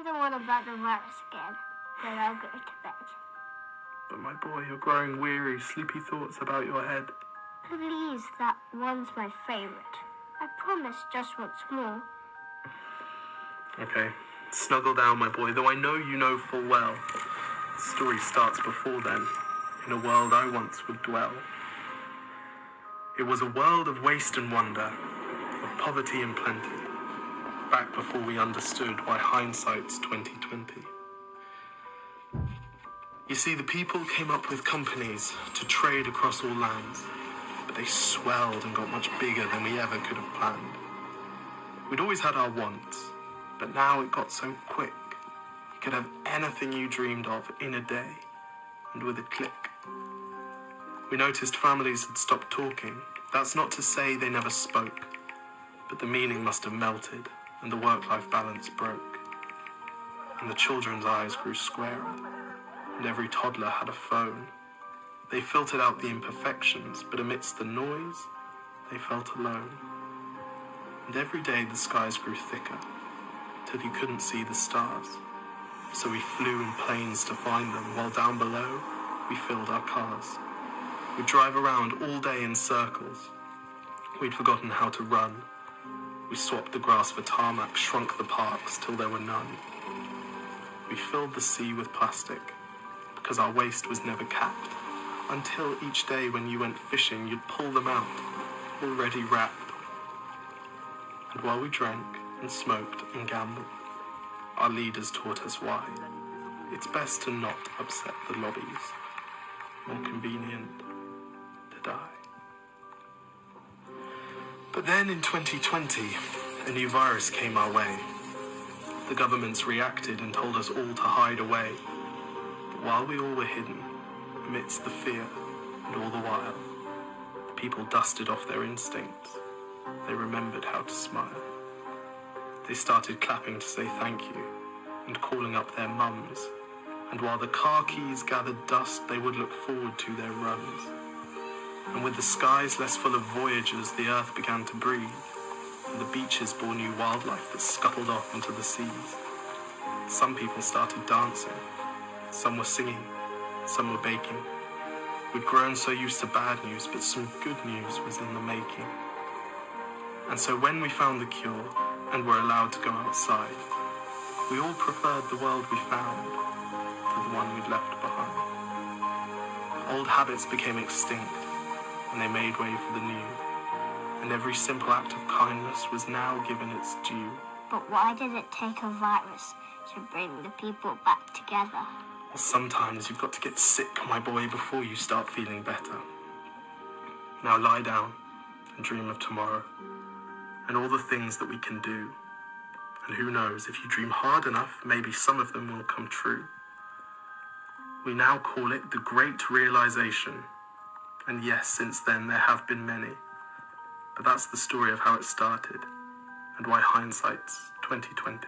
the one about the virus again. Then I'll go to bed. But my boy, you're growing weary, sleepy thoughts about your head. Please, that one's my favorite. I promise just once more. Okay, snuggle down, my boy, though I know you know full well. The story starts before then, in a world I once would dwell. It was a world of waste and wonder, of poverty and plenty, back before we understood why hindsight's 2020. You see, the people came up with companies to trade across all lands, but they swelled and got much bigger than we ever could have planned. We'd always had our wants, but now it got so quick. You could have anything you dreamed of in a day, and with a click. We noticed families had stopped talking. That's not to say they never spoke, but the meaning must have melted, and the work-life balance broke. And the children's eyes grew squarer, and every toddler had a phone. They filtered out the imperfections, but amidst the noise, they felt alone. And every day the skies grew thicker, till you couldn't see the stars. So we flew in planes to find them, while down below, we filled our cars. We'd drive around all day in circles. We'd forgotten how to run. We swapped the grass for tarmac, shrunk the parks till there were none. We filled the sea with plastic, because our waste was never capped, until each day when you went fishing, you'd pull them out, already wrapped. And while we drank and smoked and gambled, our leaders taught us why. It's best to not upset the lobbies. More convenient to die. But then in 2020, a new virus came our way. The governments reacted and told us all to hide away. But while we all were hidden, amidst the fear and all the while, the people dusted off their instincts. They remembered how to smile. They started clapping to say thank you and calling up their mums. And while the car keys gathered dust, they would look forward to their runs. And with the skies less full of voyagers, the earth began to breathe, and the beaches bore new wildlife that scuttled off into the seas. Some people started dancing, some were singing, some were baking. We'd grown so used to bad news, but some good news was in the making. And so when we found the cure and were allowed to go outside, we all preferred the world we found to the one we'd left behind. Old habits became extinct, and they made way for the new. And every simple act of kindness was now given its due. But why did it take a virus to bring the people back together? Well, sometimes you've got to get sick, my boy, before you start feeling better. Now lie down and dream of tomorrow, and all the things that we can do. And who knows, if you dream hard enough, maybe some of them will come true. We now call it the Great Realization. And yes, since then there have been many. But that's the story of how it started, and why hindsight's 2020.